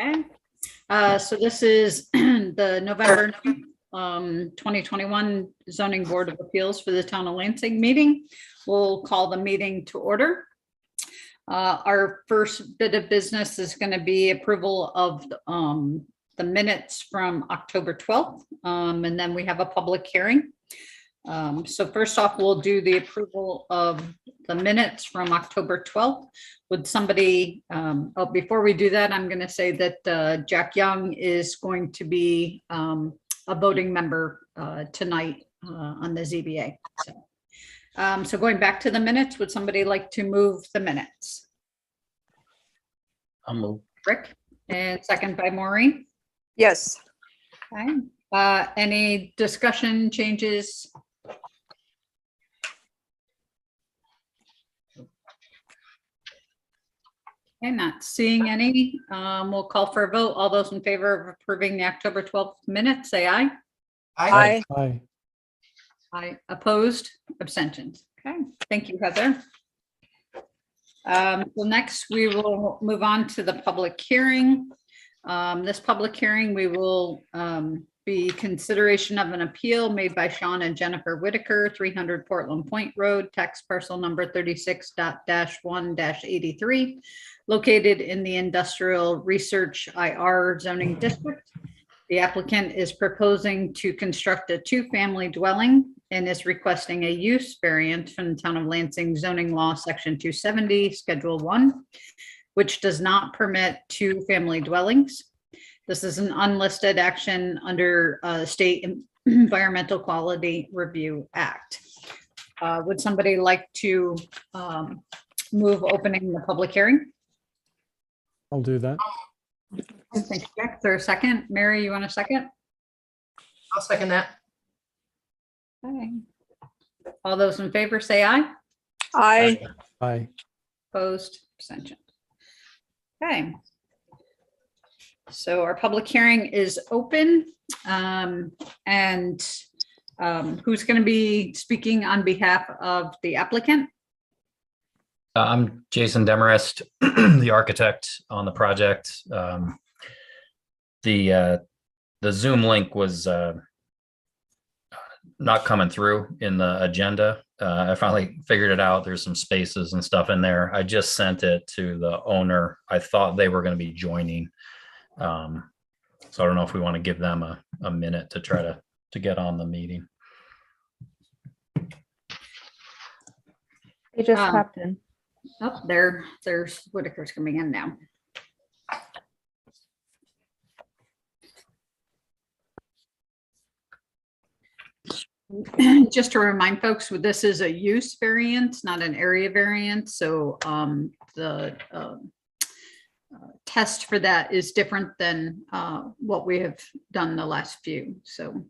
Okay. So this is the November 2021 Zoning Board of Appeals for the Town of Lansing meeting. We'll call the meeting to order. Our first bit of business is going to be approval of the minutes from October 12th, and then we have a public hearing. So first off, we'll do the approval of the minutes from October 12th. Would somebody, before we do that, I'm going to say that Jack Young is going to be a voting member tonight on the ZBA. So going back to the minutes, would somebody like to move the minutes? I'll move. Rick, and second by Maureen. Yes. Okay. Any discussion, changes? Okay, not seeing any. We'll call for a vote. All those in favor of approving the October 12th minutes, say aye. Aye. Aye. Aye. Opposed, abstentions. Okay, thank you, Heather. So next we will move on to the public hearing. This public hearing, we will be consideration of an appeal made by Sean and Jennifer Whitaker, 300 Portland Point Road, tax parcel number 36.1-83, located in the Industrial Research IR zoning district. The applicant is proposing to construct a two-family dwelling and is requesting a use variance from the Town of Lansing zoning law, section 270, schedule 1, which does not permit two-family dwellings. This is an unlisted action under State Environmental Quality Review Act. Would somebody like to move opening the public hearing? I'll do that. Thank you, Jack. Is there a second? Mary, you want a second? I'll second that. Okay. All those in favor say aye. Aye. Aye. Opposed, abstention. Okay. So our public hearing is open. Who's going to be speaking on behalf of the applicant? I'm Jason Demarest, the architect on the project. The Zoom link was not coming through in the agenda. I finally figured it out. There's some spaces and stuff in there. I just sent it to the owner. I thought they were going to be joining. So I don't know if we want to give them a minute to try to get on the meeting. They just popped in. Oh, there's Whitaker's coming in now. Just to remind folks, this is a use variance, not an area variance. So the test for that is different than what we have done the last few. So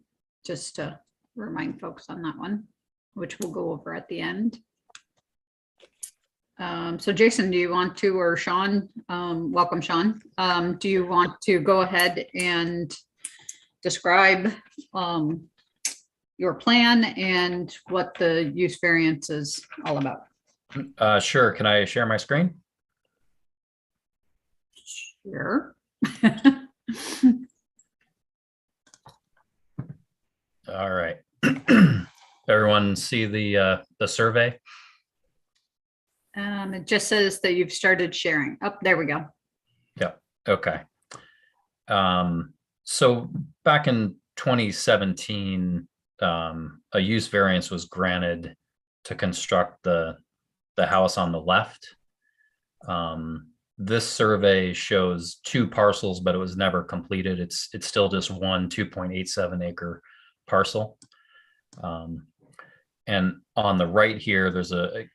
just to remind folks on that one, which we'll go over at the end. So Jason, do you want to, or Sean, welcome Sean, do you want to go ahead and describe your plan and what the use variance is all about? Sure. Can I share my screen? Sure. All right. Everyone see the survey? It just says that you've started sharing. Oh, there we go. Yeah. Okay. So back in 2017, a use variance was granted to construct the house on the left. This survey shows two parcels, but it was never completed. It's still just one 2.87 acre parcel. And on the right here, there's the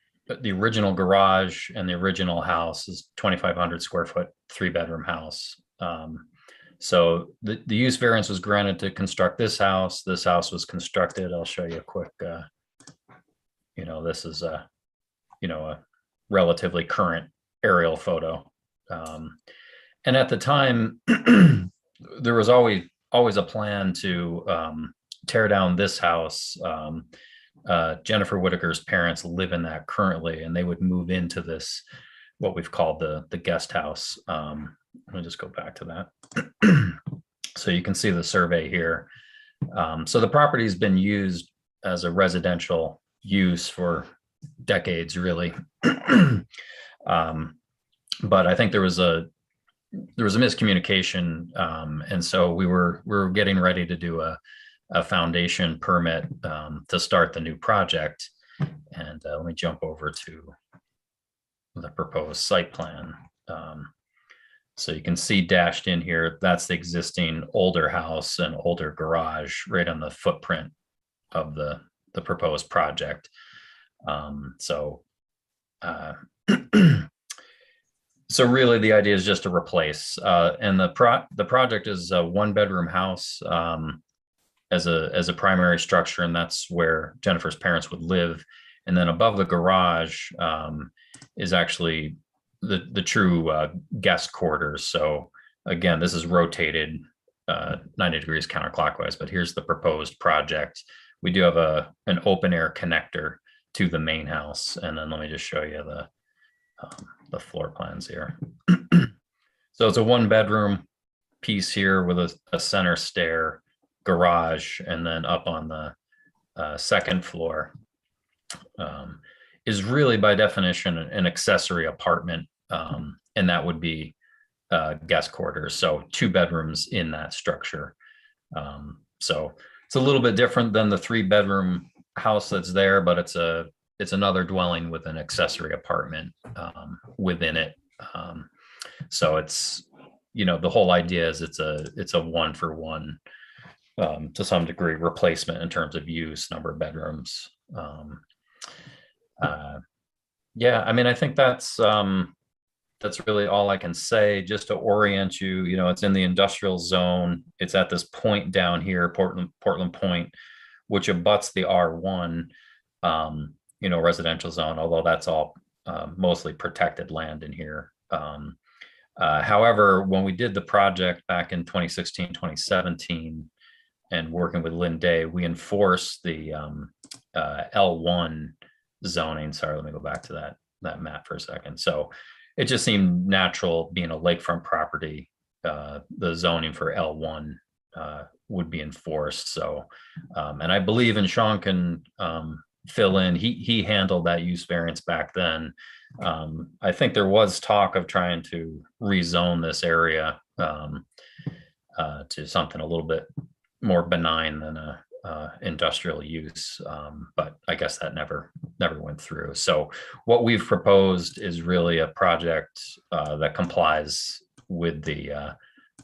original garage, and the original house is 2,500 square foot, 3-bedroom house. So the use variance was granted to construct this house. This house was constructed. I'll show you a quick, this is a relatively current aerial photo. And at the time, there was always a plan to tear down this house. Jennifer Whitaker's parents live in that currently, and they would move into this what we've called the guest house. Let me just go back to that. So you can see the survey here. So the property's been used as a residential use for decades, really. But I think there was a miscommunication, and so we were getting ready to do a foundation permit to start the new project. And let me jump over to the proposed site plan. So you can see dashed in here, that's the existing older house and older garage right on the footprint of the proposed project. So really the idea is just to replace, and the project is a 1-bedroom house as a primary structure, and that's where Jennifer's parents would live. And then above the garage is actually the true guest quarters. So again, this is rotated 90 degrees counterclockwise, but here's the proposed project. We do have an open air connector to the main house. And then let me just show you the floor plans here. So it's a 1-bedroom piece here with a center stair, garage, and then up on the second floor is really by definition an accessory apartment, and that would be guest quarters. So 2 bedrooms in that structure. So it's a little bit different than the 3-bedroom house that's there, but it's another dwelling with an accessory apartment within it. So it's, the whole idea is it's a 1-for-1 to some degree replacement in terms of use, number of bedrooms. Yeah, I mean, I think that's really all I can say. Just to orient you, it's in the industrial zone. It's at this point down here, Portland Point, which abuts the R1, residential zone, although that's all mostly protected land in here. However, when we did the project back in 2016, 2017, and working with Lynn Day, we enforced the L1 zoning. Sorry, let me go back to that map for a second. So it just seemed natural, being a lakefront property, the zoning for L1 would be enforced. So, and I believe, and Sean can fill in, he handled that use variance back then. I think there was talk of trying to rezone this area to something a little bit more benign than a industrial use, but I guess that never went through. So what we've proposed is really a project that complies with the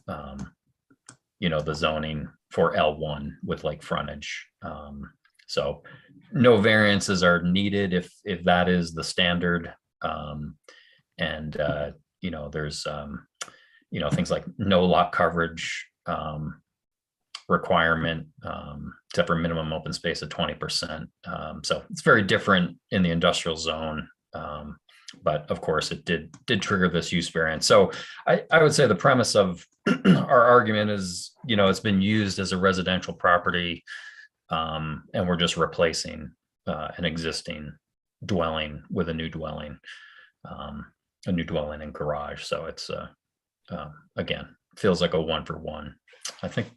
the zoning for L1 with lake frontage. So no variances are needed if that is the standard. And there's things like no lot coverage requirement, except for minimum open space of 20%. So it's very different in the industrial zone. But of course it did trigger this use variance. So I would say the premise of our argument is, it's been used as a residential property, and we're just replacing an existing dwelling with a new dwelling and garage. So it's again, feels like a 1-for-1. I think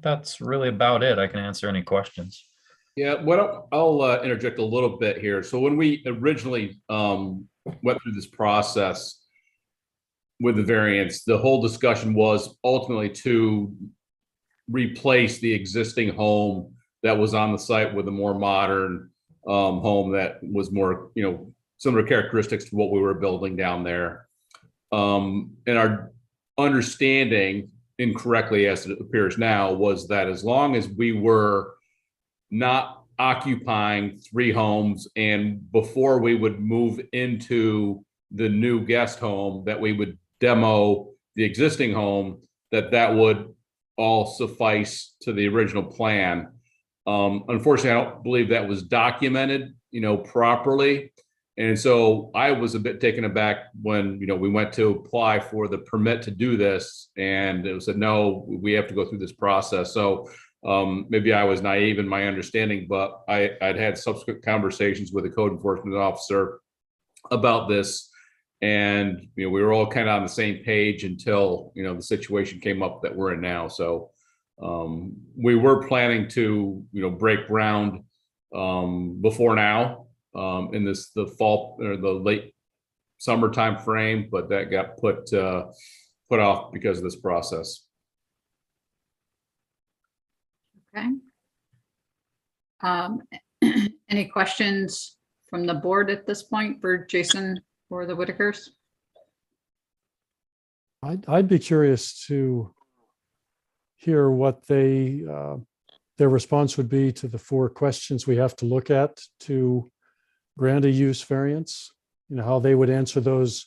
that's really about it. I can answer any questions. Yeah, I'll interject a little bit here. So when we originally went through this process with the variance, the whole discussion was ultimately to replace the existing home that was on the site with a more modern home that was more, similar characteristics to what we were building down there. And our understanding, incorrectly as it appears now, was that as long as we were not occupying 3 homes, and before we would move into the new guest home, that we would demo the existing home, that would all suffice to the original plan. Unfortunately, I don't believe that was documented, properly. And so I was a bit taken aback when, we went to apply for the permit to do this, and it was said, no, we have to go through this process. So maybe I was naive in my understanding, but I'd had subsequent conversations with the code enforcement officer about this. And, we were all kind of on the same page until, the situation came up that we're in now. So we were planning to, break ground before now in the fall or the late summer time frame, but that got put off because of this process. Okay. Any questions from the board at this point for Jason or the Whitakers? I'd be curious to hear what their response would be to the 4 questions we have to look at to grant a use variance. How they would answer those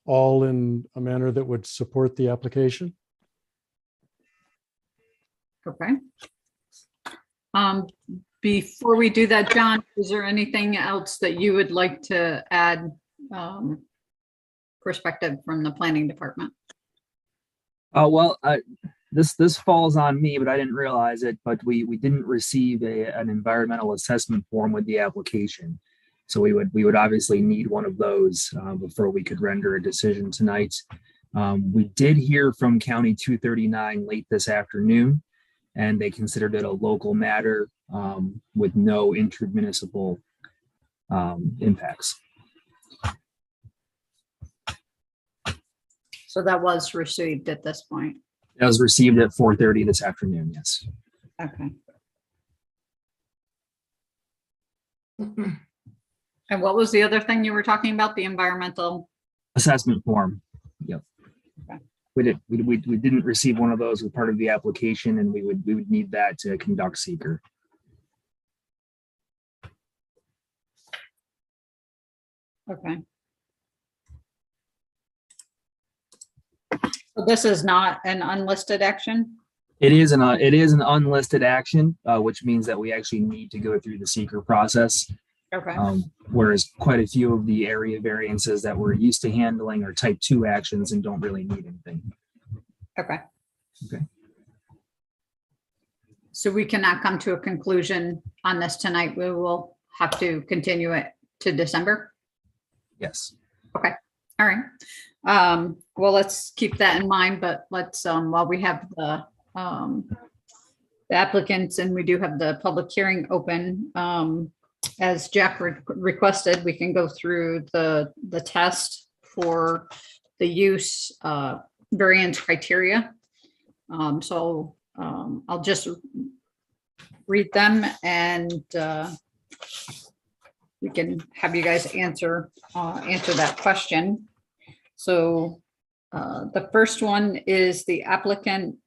all in a manner that would support the application. Okay. Before we do that, John, is there anything else that you would like to add, perspective from the planning department? Well, this falls on me, but I didn't realize it. But we didn't receive an environmental assessment form with the application, so we would obviously need one of those before we could render a decision tonight. We did hear from County 239 late this afternoon, and they considered it a local matter with no intermunicipal impacts. So that was received at this point. That was received at 4:30 this afternoon. Yes. Okay. And what was the other thing you were talking about? The environmental? Assessment form. Yep. Okay. We didn't receive one of those as part of the application, and we would need that to conduct seeker. Okay. So this is not an unlisted action? It is an unlisted action, which means that we actually need to go through the seeker process. Okay. Whereas quite a few of the area variances that we're used to handling are type 2 actions and don't really need anything. Okay. Okay. So we cannot come to a conclusion on this tonight. We will have to continue it to December. Yes. Okay. All right. Well, let's keep that in mind, but let's, while we have the applicants and we do have the public hearing open, as Jack requested, we can go through the test for the use variance criteria. So I'll just read them and we can have you guys answer that question. So the first one is the applicant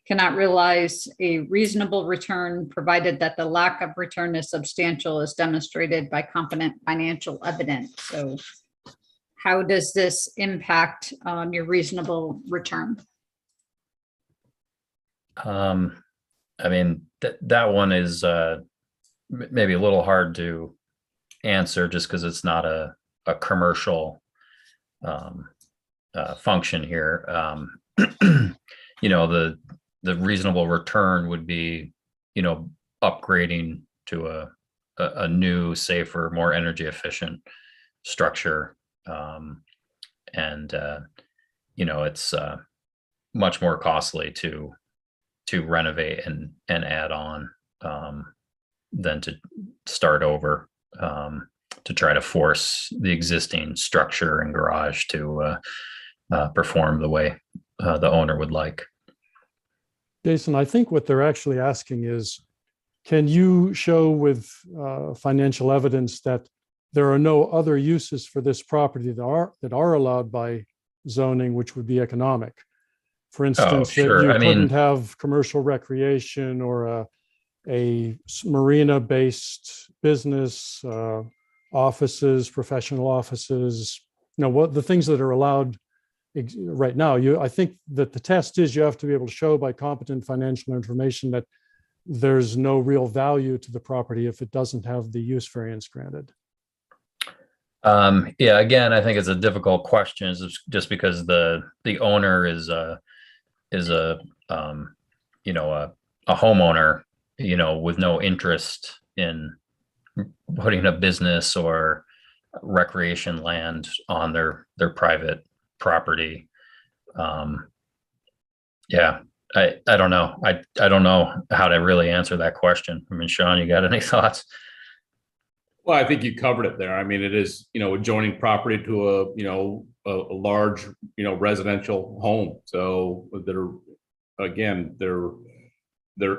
cannot realize a reasonable return provided that the lack of return is substantial as demonstrated by competent financial evidence. So how does this impact your reasonable return? I mean, that one is maybe a little hard to answer just because it's not a commercial function here. The reasonable return would be, upgrading to a new, safer, more energy efficient structure. It's much more costly to renovate and add on than to start over to try to force the existing structure and garage to perform the way the owner would like. Jason, I think what they're actually asking is, can you show with financial evidence that there are no other uses for this property that are allowed by zoning, which would be economic? For instance, sure. that you couldn't have commercial recreation or a marina-based business, offices, professional offices, what the things that are allowed right now. I think that the test is you have to be able to show by competent financial information that there's no real value to the property if it doesn't have the use variance granted. Again, I think it's a difficult question just because the owner is a homeowner, with no interest in putting a business or recreation land on their private property. Yeah, I don't know. I don't know how to really answer that question. I mean, Sean, you got any thoughts? Well, I think you covered it there. I mean, it is, adjoining property to a large, residential home. So there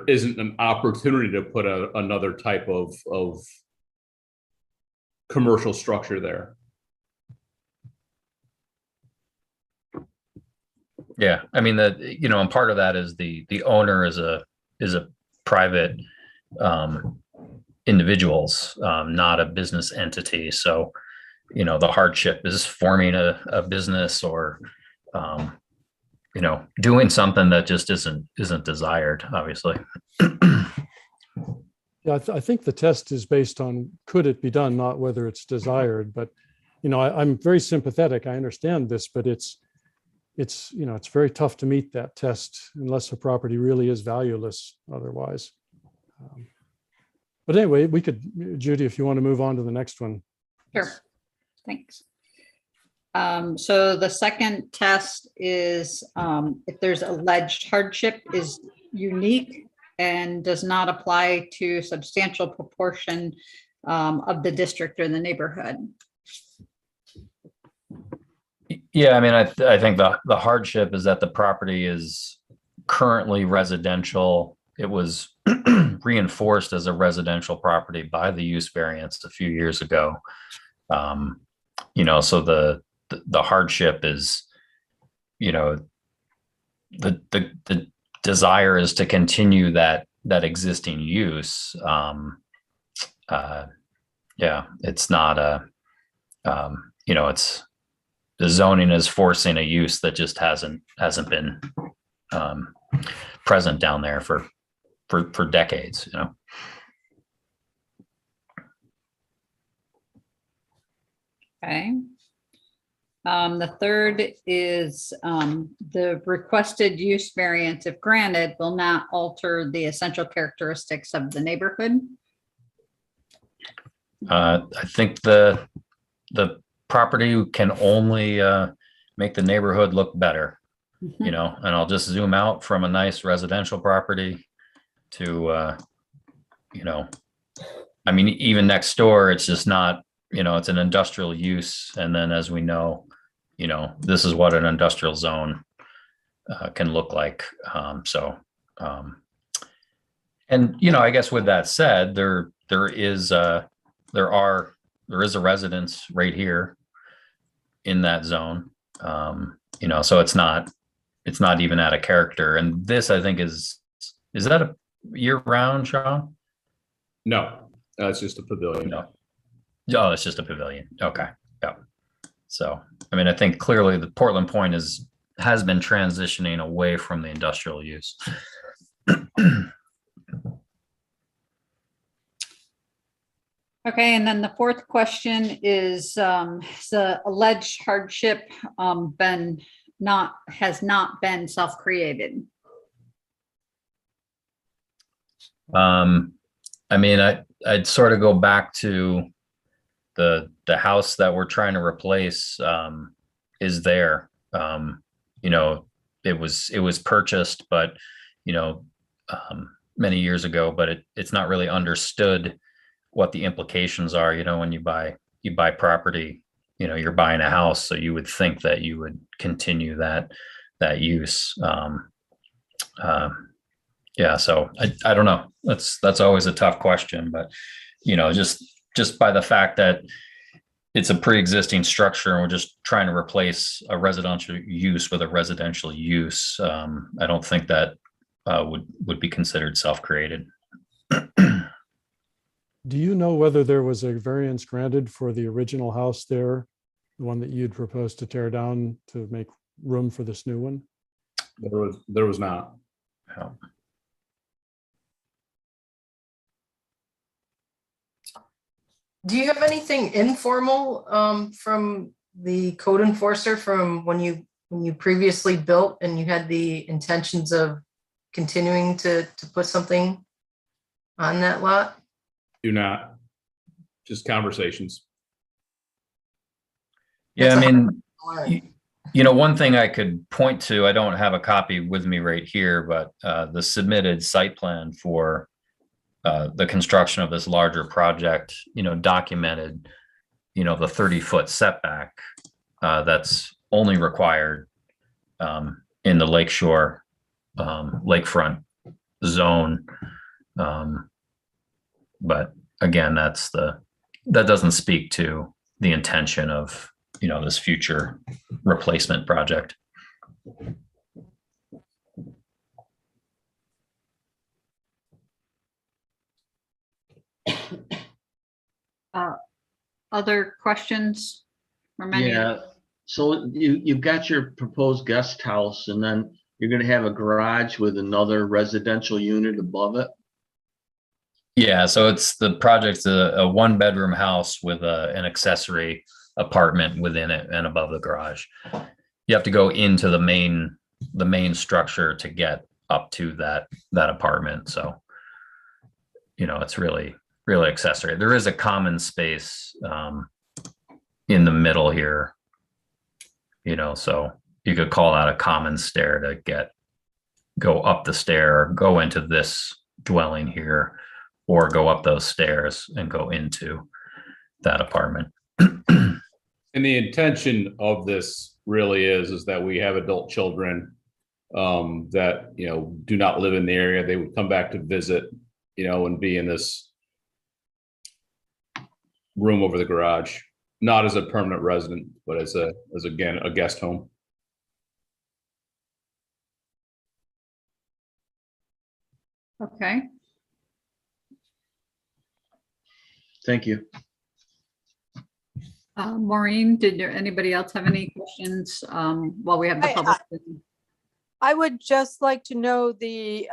isn't an opportunity to put another type of commercial structure there. Yeah, I mean and part of that is the owner is a private individuals, not a business entity. So, the hardship is forming a business or doing something that just isn't desired, obviously. Yeah, I think the test is based on could it be done, not whether it's desired. But, I'm very sympathetic. I understand this, but it's very tough to meet that test unless the property really is valueless otherwise. But anyway, Judy, if you want to move on to the next one. Sure, thanks. So the second test is if there's alleged hardship is unique and does not apply to substantial proportion of the district or the neighborhood. Yeah, I mean, I think the hardship is that the property is currently residential. It was reinforced as a residential property by the use variance a few years ago. So the hardship is, the desire is to continue that existing use. It's not it's the zoning is forcing a use that just hasn't been present down there for decades. Okay. The third is the requested use variance, if granted, will not alter the essential characteristics of the neighborhood. I think the property can only make the neighborhood look better, and I'll just zoom out from a nice residential property to, I mean, even next door, it's just not, it's an industrial use. And then as we know, this is what an industrial zone can look like. I guess with that said, there is a residence right here in that zone. So it's not even out of character. And this, I think, is that a year round, Sean? No, it's just a pavilion. No. Oh, it's just a pavilion. Okay. Yeah. So, I mean, I think clearly the Portland Point has been transitioning away from the industrial use. Okay, and then the fourth question is the alleged hardship has not been self-created. I mean, I'd sort of go back to the house that we're trying to replace is there. It was purchased, but many years ago, but it's not really understood what the implications are. When you buy property, you're buying a house, so you would think that you would continue that use. So I don't know. That's always a tough question, but just by the fact that it's a pre-existing structure and we're just trying to replace a residential use with a residential use, I don't think that would be considered self-created. Do you know whether there was a variance granted for the original house there, the one that you'd proposed to tear down to make room for this new one? There was not. Yeah. Do you have anything informal from the code enforcer from when you previously built and you had the intentions of continuing to put something on that lot? Do not. Just conversations. Yeah, I That's a mean, hard y- one thing I could point to, I don't have a copy with me right here, but the submitted site plan for the construction of this larger project, documented, the 30-foot setback that's only required in the lakeshore, lakefront zone. But again, that doesn't speak to the intention of, this future replacement project. Other questions from any? Yeah, so you've got your proposed guest house and then you're gonna have a garage with another residential unit above it? Yeah, so the project's a 1-bedroom house with an accessory apartment within it and above the garage. You have to go into the main structure to get up to that apartment. So, it's really accessory. There is a common space in the middle here, so you could call that a common stair to go up the stair, go into this dwelling here, or go up those stairs and go into that apartment. And the intention of this really is that we have adult children that, do not live in the area. They would come back to visit, and be in this room over the garage, not as a permanent resident, but as again, a guest home. Okay, Thank you. Maureen, did anybody else have any questions while we have the public? I would just like to know the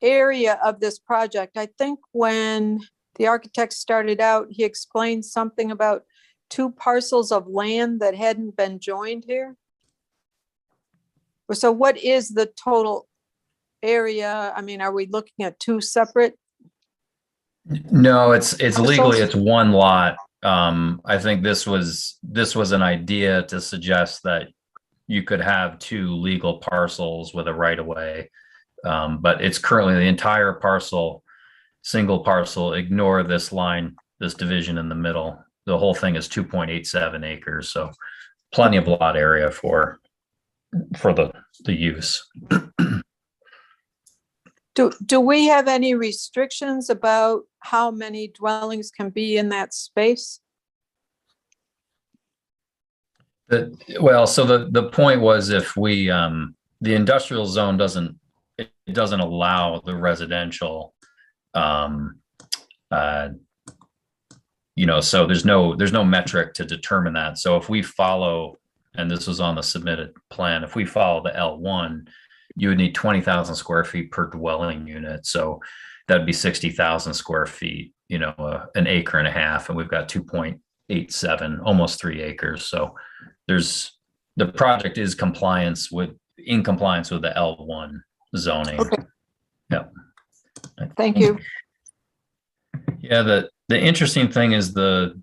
area of this project. I think when the architect started out, he explained something about 2 parcels of land that hadn't been joined here. So what is the total area? I mean, are we looking at 2 separate? No, it's legally, Parcels? it's one lot. I think this was an idea to suggest that you could have 2 legal parcels with a right of way. But it's currently the entire parcel, single parcel. Ignore this line, this division in the middle. The whole thing is 2.87 acres. So plenty of lot area for the use. Do we have any restrictions about how many dwellings can be in that space? Well, so the point was, if we the industrial zone doesn't allow the residential, so there's no metric to determine that. So if we follow, and this was on the submitted plan, if we follow the L1, you would need 20,000 square feet per dwelling unit. So that'd be 60,000 square feet, an acre and a half, and we've got 2.87, almost 3 acres. So the project is in compliance with the L1 zoning. Okay. Yep. Thank you. Yeah, the interesting thing is a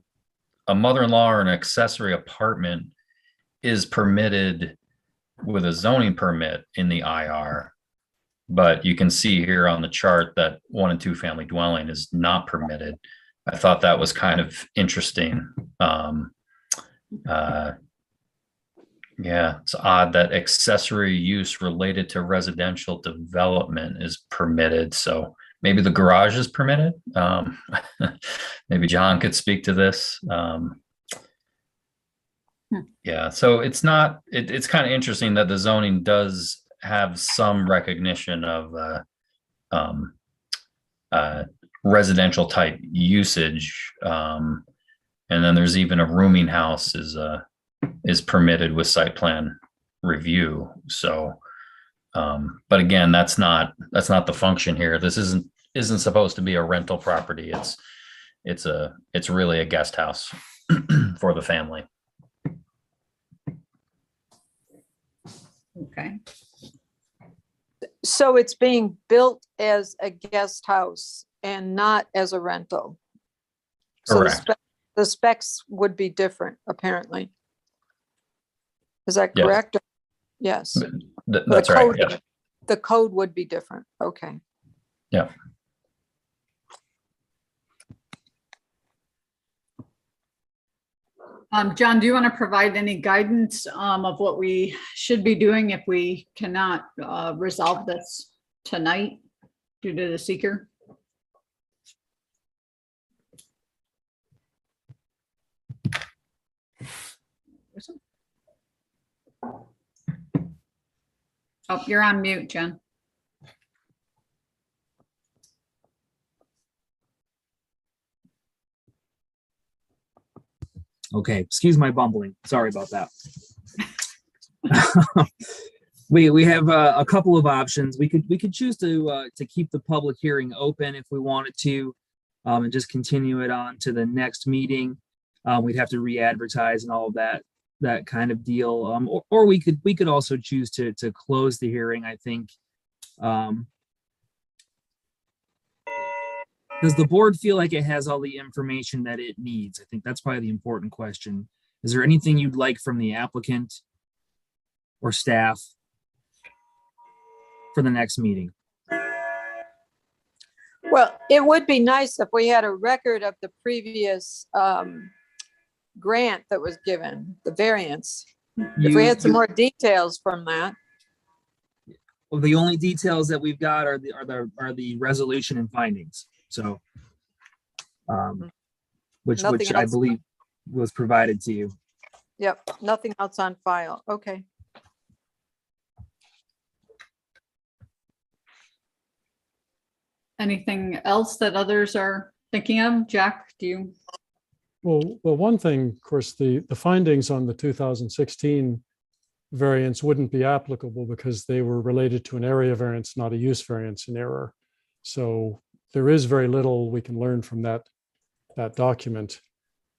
mother-in-law or an accessory apartment is permitted with a zoning permit in the IR. But you can see here on the chart that 1 and 2 family dwelling is not permitted. I thought that was kind of interesting. Yeah, it's odd that accessory use related to residential development is permitted. So maybe the garage is permitted. Maybe John could speak to this. Yeah, so it's not, it's kind of interesting that the zoning does have some recognition of residential type usage. And then there's even a rooming house is permitted with site plan review. So, but again, that's not the function here. This isn't supposed to be a rental property. It's really a guest house for the family. Okay, So it's being built as a guest house and not as a rental. So Correct. the the specs would be different, apparently. Is that Yeah. correct? Yes. That's right. Yeah. The code would be different. Okay. Yeah. John, do you want to provide any guidance of what we should be doing if we cannot resolve this tonight due to the seeker? Oh, you're on mute, Jen. Okay, excuse my bumbling. Sorry about that. We have a couple of options. We could choose to keep the public hearing open if we wanted to, and just continue it on to the next meeting. We'd have to re-advertise and all of that kind of deal. Or we could also choose to close the hearing. I think. Does the board feel like it has all the information that it needs? I think that's probably the important question. Is there anything you'd like from the applicant or staff for the next meeting? Well, it would be nice if we had a record of the previous grant that was given, the variance. If we had some more details from that. Well, the only details that we've got are the resolution and findings. So, which Nothing I else. believe was provided to you. Yep, nothing else on file. Okay. Anything else that others are thinking of? Jack, do you? Well, one thing, of course, the findings on the 2016 variance wouldn't be applicable because they were related to an area variance, not a use variance in error. So there is very little we can learn from that document.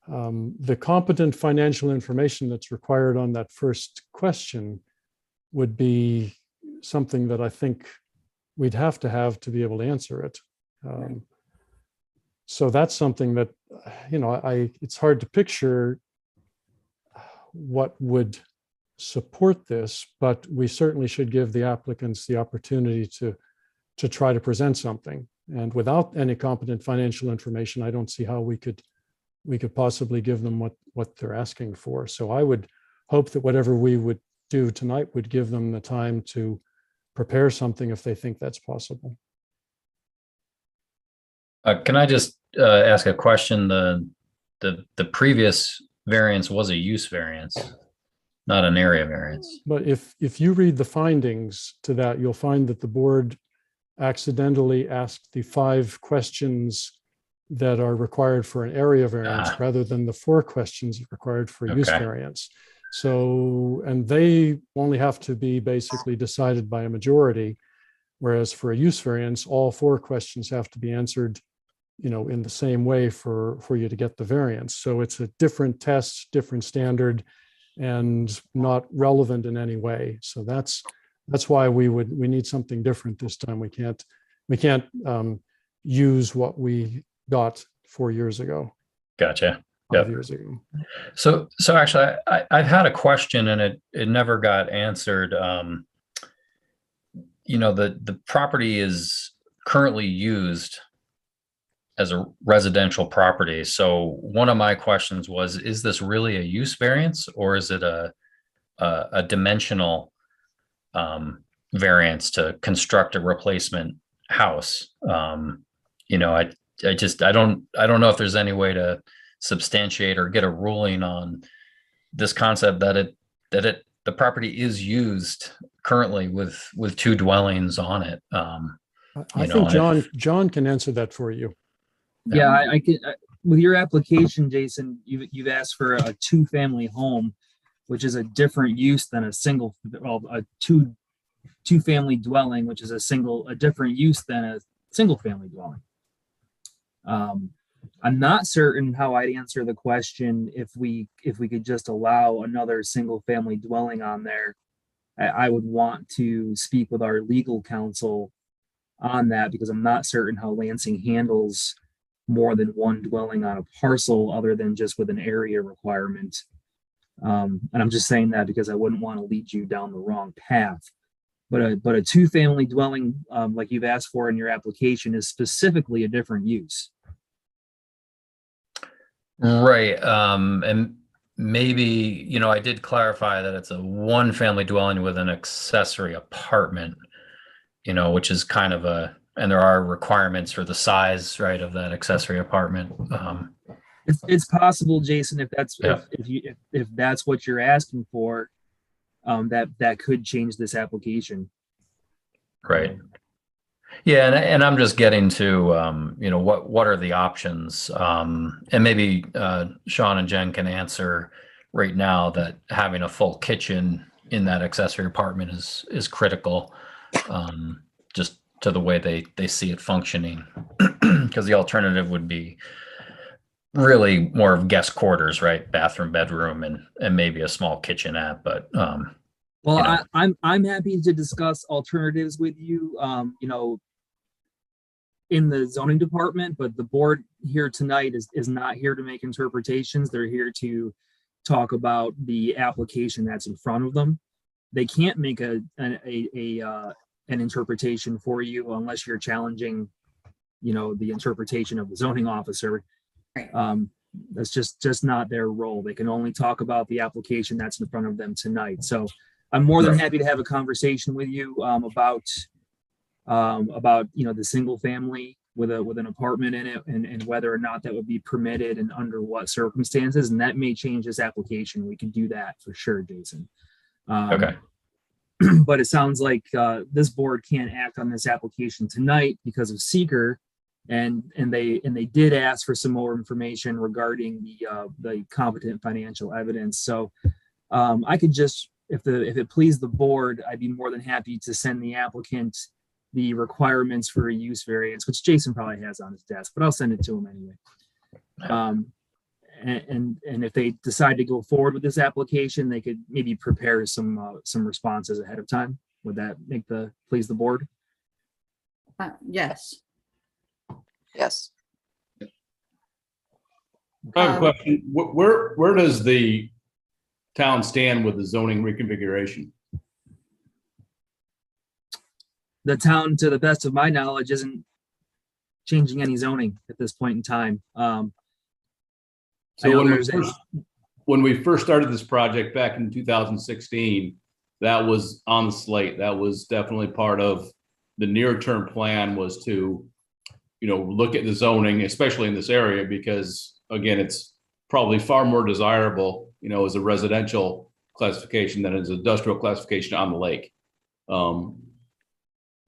The competent financial information that's required on that first question would be something that I think we'd have to be able to answer it. So that's something that, it's hard to picture what would support this, but we certainly should give the applicants the opportunity to try to present something. And without any competent financial information, I don't see how we could possibly give them what they're asking for. So I would hope that whatever we would do tonight would give them the time to prepare something if they think that's possible. Can I just ask a question? The previous variance was a use variance, not an area variance. But if you read the findings to that, you'll find that the board accidentally asked the 5 questions that are required for an area variance rather than the 4 questions required for use variance. So, and they only have to be basically decided by a majority, whereas for a use variance, all 4 questions have to be answered, in the same way for you to get the variance. So it's a different test, different standard, and not relevant in any way. So that's why we need something different this time. We can't use what we got 4 years ago. Gotcha. 5 years ago. So actually, I've had a question and it never got answered. The property is currently used as a residential property. So one of my questions was, is this really a use variance or is it a dimensional variance to construct a replacement house? I don't know if there's any way to substantiate or get a ruling on this concept that the property is used currently with 2 dwellings on it. I think John can answer that for you. Yeah, I can. With your application, Jason, you've asked for a 2-family home, which is a different use than a 2-family dwelling, which is a different use than a single-family dwelling. I'm not certain how I'd answer the question if we could just allow another single-family dwelling on there. I would want to speak with our legal counsel on that because I'm not certain how Lansing handles more than one dwelling on a parcel other than just with an area requirement. And I'm just saying that because I wouldn't want to lead you down the wrong path. But a two-family dwelling, like you've asked for in your application, is specifically a different use. Right. And maybe, I did clarify that it's a one family dwelling with an accessory apartment, which is kind of and there are requirements for the size, right, of that accessory apartment. It's possible, Jason, if that's Yeah. if that's what you're asking for, that could change this application. Right. Yeah, and I'm just getting to what are the options, and maybe Sean and Jen can answer right now that having a full kitchen in that accessory apartment is critical, just to the way they see it functioning, because the alternative would be really more of guest quarters, right? Bathroom, bedroom, and maybe a small kitchenette, but well, I'm happy to discuss alternatives with you. In the zoning department, but the board here tonight is not here to make interpretations. They're here to talk about the application that's in front of them. They can't make an interpretation for you unless you're challenging, the interpretation of the zoning officer. Right. That's just not their role. They can only talk about the application that's in front of them tonight. So I'm more than happy to have a conversation with you about the single family with an apartment in it, and whether or not that would be permitted and under what circumstances, and that may change this application. We can do that for sure, Jason. okay. But it sounds like this board can't act on this application tonight because of seeker, and they did ask for some more information regarding the competent financial evidence. So I could just, if it pleased the board, I'd be more than happy to send the applicant the requirements for a use variance, which Jason probably has on his desk, but I'll send it to him anyway. And if they decide to go forward with this application, they could maybe prepare some responses ahead of time. Would that please the board? Yes. Yes. I have a question. Where does the town stand with the zoning reconfiguration? The town, to the best of my knowledge, isn't changing any zoning at this point in time. So when we first started this project back in 2016, that was on the slate. That was definitely part of the near-term plan, was to, look at the zoning, especially in this area, because again, it's probably far more desirable, as a residential classification than as industrial classification on the lake.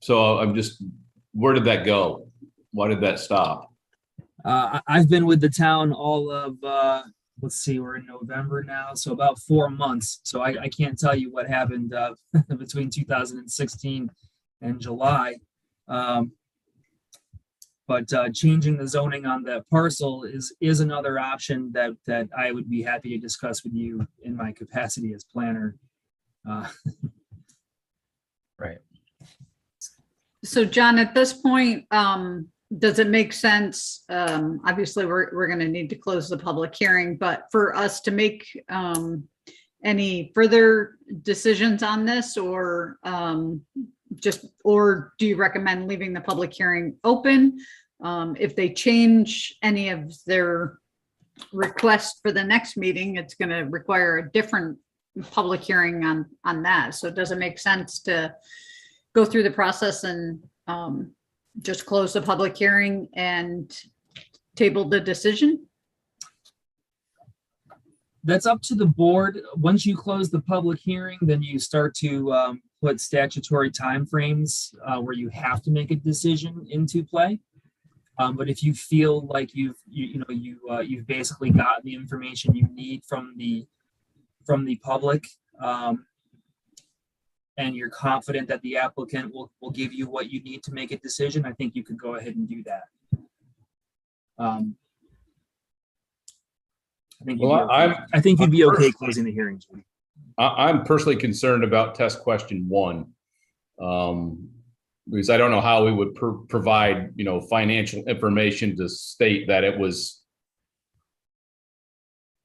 So I'm just, where did that go? Why did that stop? I've been with the town all of, let's see, we're in November now, so about 4 months. So I can't tell you what happened between 2016 and July. But changing the zoning on that parcel is another option that I would be happy to discuss with you in my capacity as planner. Right. So John, at this point, does it make sense? Obviously, we're going to need to close the public hearing, but for us to make any further decisions on this, or do you recommend leaving the public hearing open? If they change any of their requests for the next meeting, it's going to require a different public hearing on that. So does it make sense to go through the process and just close the public hearing and table the decision? That's up to the board. Once you close the public hearing, then you start to put statutory timeframes where you have to make a decision into play. But if you feel like you've basically gotten the information you need from the public, and you're confident that the applicant will give you what you need to make a decision, I think you could go ahead and do that. I think you'd be okay closing the hearing. I'm personally concerned about test question 1. because I don't know how we would provide, financial information to state that it was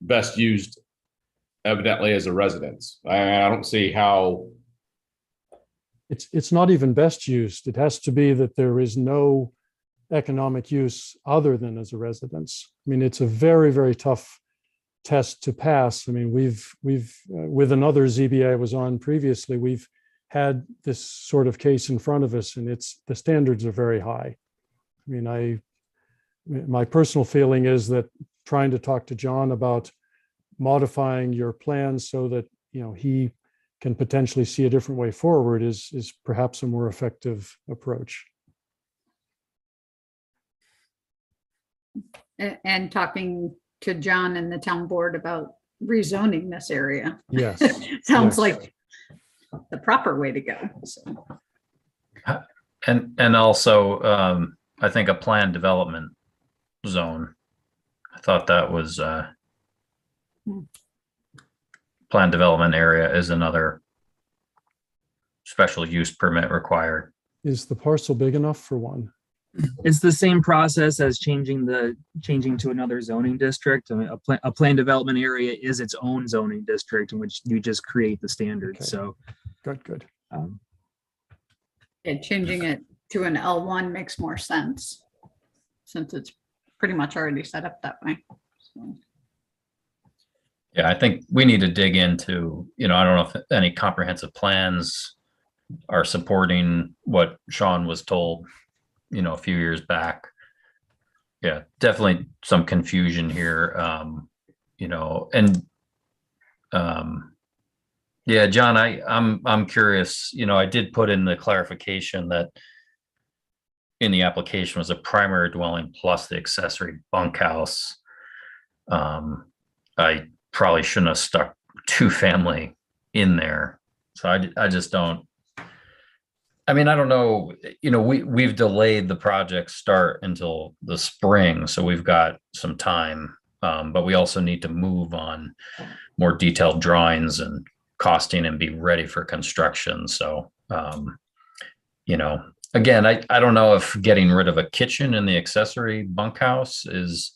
best used evidently as a residence. I don't see how. It's not even best used. It has to be that there is no economic use other than as a residence. I mean, it's a very, very tough test to pass. I mean, we've with another ZBA I was on previously, we've had this sort of case in front of us, and the standards are very high. I mean, my personal feeling is that trying to talk to John about modifying your plans so that, he can potentially see a different way forward is perhaps a more effective approach. And talking to John and the town board about rezoning this area. Yes. Sounds Yes. like the proper way to go. So, And also, I think a planned development zone. I thought that was planned development area is another special use permit required. Is the parcel big enough for one? It's the same process as changing to another zoning district. I mean, a planned development area is its own zoning district in which you just create the standards. Okay. So, Good. and changing it to an L1 makes more sense since it's pretty much already set up that way. So, Yeah, I think we need to dig into, I don't know if any comprehensive plans are supporting what Sean was told, a few years back. Yeah, definitely some confusion here. Yeah, John, I'm curious, I did put in the clarification that in the application was a primary dwelling plus the accessory bunkhouse. I probably shouldn't have stuck 2-family in there. So I just don't. I mean, I don't know, we've delayed the project start until the spring, so we've got some time. But we also need to move on more detailed drawings and costing and be ready for construction. So, again, I don't know if getting rid of a kitchen in the accessory bunkhouse is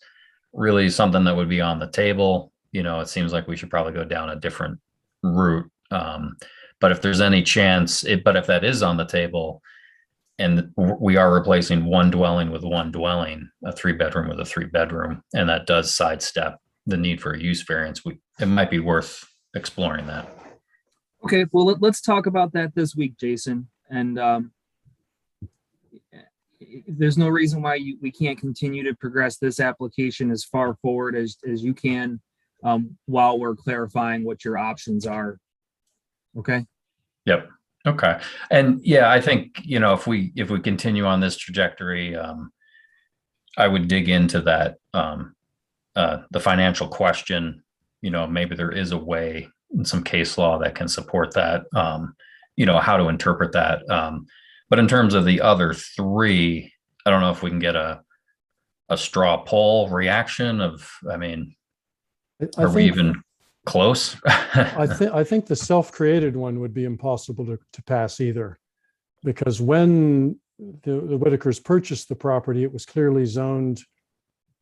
really something that would be on the table. It seems like we should probably go down a different route. But if there's any chance, but if that is on the table and we are replacing one dwelling with one dwelling, a 3-bedroom with a 3-bedroom, and that does sidestep the need for a use variance, it might be worth exploring that. okay, well, let's talk about that this week, Jason. And there's no reason why we can't continue to progress this application as far forward as you can while we're clarifying what your options are. Okay. Yep. Okay. And yeah, I think, if we continue on this trajectory, I would dig into that, the financial question, maybe there is a way in some case law that can support that, how to interpret that. But in terms of the other 3, I don't know if we can get a straw poll reaction of, are we even close? I think the self-created one would be impossible to pass either, because when the Whitakers purchased the property, it was clearly zoned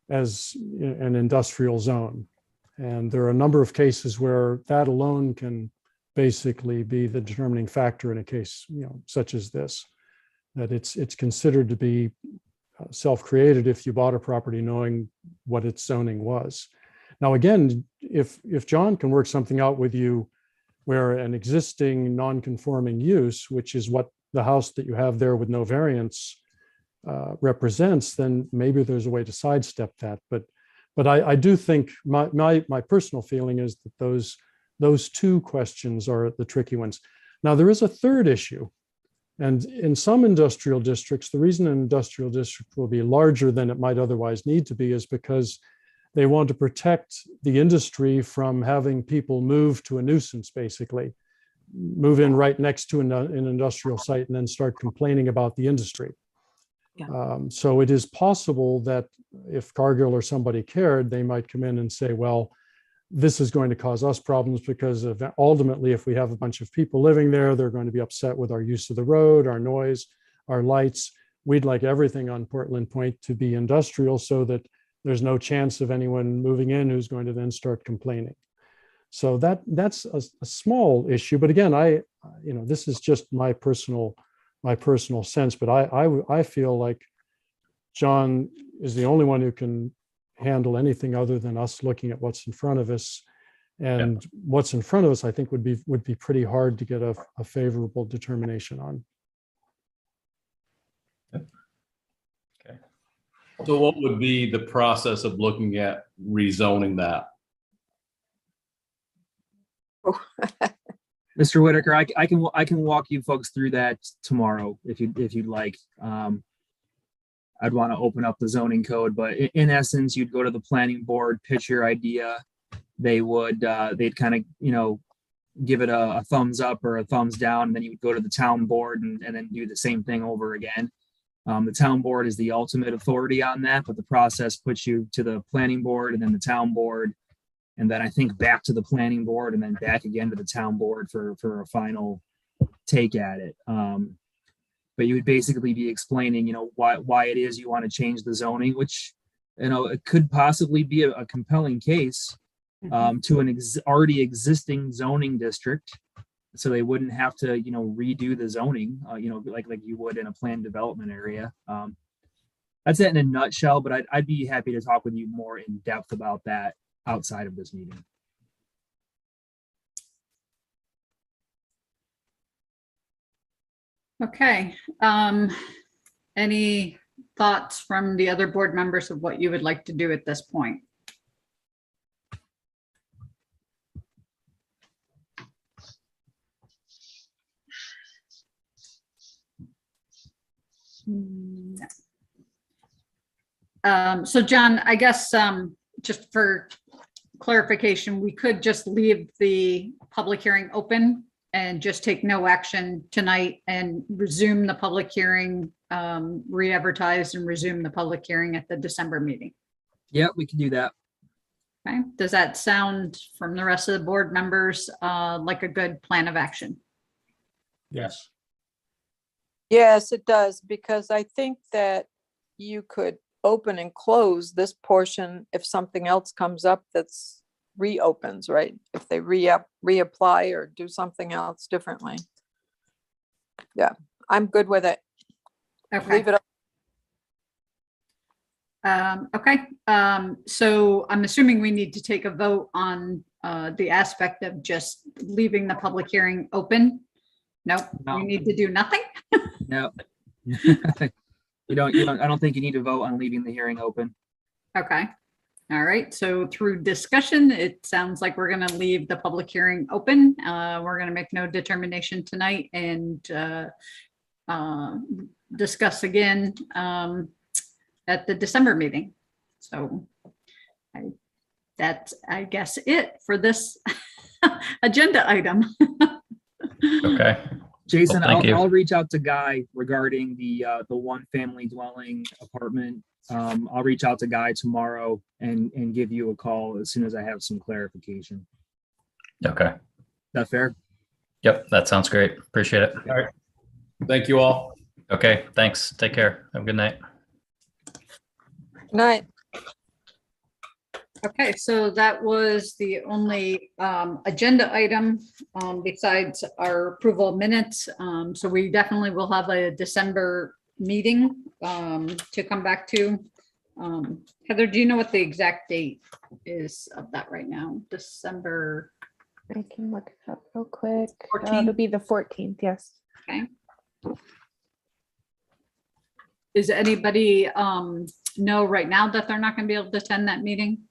as an industrial zone. And there are a number of cases where that alone can basically be the determining factor in a case, such as this, that it's considered to be self-created if you bought a property knowing what its zoning was. Now, again, if John can work something out with you where an existing non-conforming use, which is what the house that you have there with no variance represents, then maybe there's a way to sidestep that. But I do think my personal feeling is that those 2 questions are the tricky ones. Now, there is a third issue. And in some industrial districts, the reason an industrial district will be larger than it might otherwise need to be is because they want to protect the industry from having people move to a nuisance, basically, move in right next to an industrial site and then start complaining about the industry. Yeah. So it is possible that if Cargill or somebody cared, they might come in and say, well, this is going to cause us problems because ultimately, if we have a bunch of people living there, they're going to be upset with our use of the road, our noise, our lights. We'd like everything on Portland Point to be industrial so that there's no chance of anyone moving in who's going to then start complaining. So that's a small issue. But again, this is just my personal sense, but I feel like John is the only one who can handle anything other than us looking at what's in front of us. And what's in front of us, I think, would be pretty hard to get a favorable determination on. Okay. So what would be the process of looking at rezoning that? Mr. Whitaker, I can walk you folks through that tomorrow if you'd like. I'd want to open up the zoning code, but in essence, you'd go to the planning board, pitch your idea. They'd kind of, give it a thumbs up or a thumbs down, and then you would go to the town board and then do the same thing over again. The town board is the ultimate authority on that, but the process puts you to the planning board and then the town board, and then I think back to the planning board and then back again to the town board for a final take at it. But you would basically be explaining, why it is you want to change the zoning, which, it could possibly be a compelling case to an already existing zoning district. So they wouldn't have to, redo the zoning, like you would in a planned development area. That's it in a nutshell, but I'd be happy to talk with you more in depth about that outside of this meeting. Okay. Any thoughts from the other board members of what you would like to do at this point? No. So John, I guess just for clarification, we could just leave the public hearing open and just take no action tonight and resume the public hearing, re-advertise and resume the public hearing at the December meeting. Yeah, we can do that. Okay, does that sound from the rest of the board members like a good plan of action? Yes. Yes, it does, because I think that you could open and close this portion if something else comes up that's reopens, right? If they reapply or do something else differently. Yeah, I'm good with it. Okay. Leave it up. Okay, so I'm assuming we need to take a vote on the aspect of just leaving the public hearing open. Nope, No. we need to do nothing. No. I don't think you need to vote on leaving the hearing open. Okay, all right, so through discussion, it sounds like we're gonna leave the public hearing open. We're gonna make no determination tonight and discuss again at the December meeting. So that's, I guess, it for this agenda item. Okay. Jason, Well, thank you. I'll reach out to Guy regarding the one family dwelling apartment. I'll reach out to Guy tomorrow and give you a call as soon as I have some clarification. Okay. That fair? Yep. That sounds great. Appreciate it. All right. Thank you all. Okay. Thanks. Take care. Have a good night. Good night. Okay, so that was the only agenda item besides our approval of minutes. So we definitely will have a December meeting to come back to. Heather, do you know what the exact date is of that right now? December. I can look it up real quick. 14th? It'll be the 14th, yes. Okay. Does anybody know right now that they're not going to be able to attend that meeting?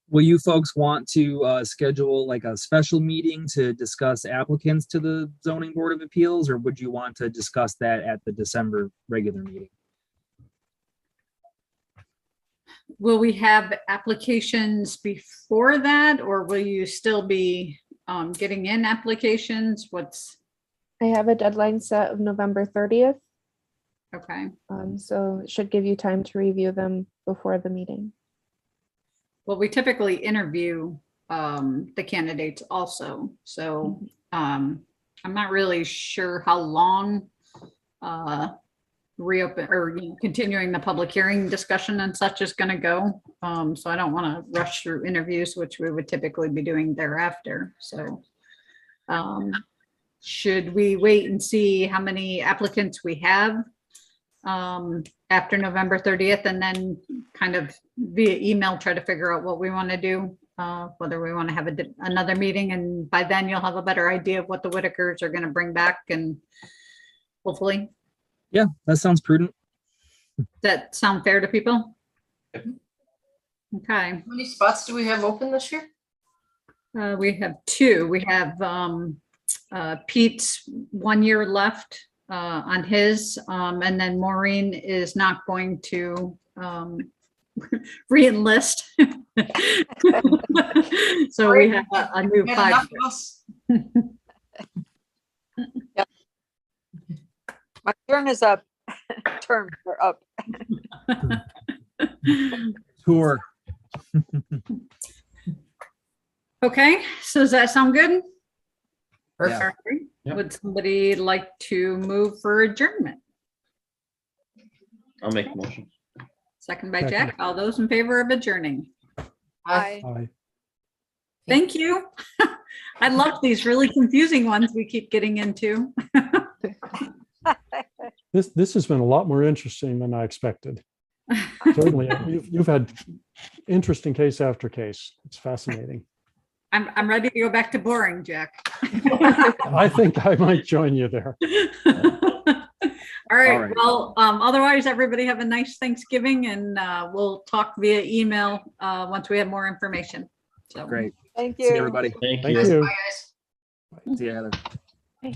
Will you folks want to schedule like a special meeting to discuss applicants to the Zoning Board of Appeals, or would you want to discuss that at the December regular meeting? Will we have applications before that, or will you still be getting in applications? What's, I have a deadline set of November 30th, okay. so it should give you time to review them before the meeting. Well, we typically interview the candidates also. So I'm not really sure how long reopen or continuing the public hearing discussion and such is going to go. So I don't want to rush through interviews, which we would typically be doing thereafter. So should we wait and see how many applicants we have after November 30th, and then kind of via email try to figure out what we want to do, whether we want to have another meeting, and by then you'll have a better idea of what the Whitakers are going to bring back, and hopefully. Yeah, that sounds prudent. Does that sound fair to people? Yep. Okay. How many spots do we have open this year? We have 2. We have Pete's 1 year left on his, and then Maureen is not going to re-enlist. So we have a new Got 5. enough of us? My turn is up. Terms are up. Tour. Okay, so does that sound good? Perfect. All right. Yep. Would somebody like to move for adjournment? I'll make a motion. Second by Second. Jack. All those in favor of adjourning? Aye. Aye. Thank you. I love these really confusing ones we keep getting into. This has been a lot more interesting than I expected. Certainly, you've had interesting case after case. It's fascinating. I'm ready to go back to boring, Jack. I think I might join you there. All right. All right. Well, otherwise, everybody have a nice Thanksgiving, and we'll talk via email once we have more information. So Great. Thank See you, you. everybody. Thank Thank you. you. Bye, guys. See you, Heather. Hey.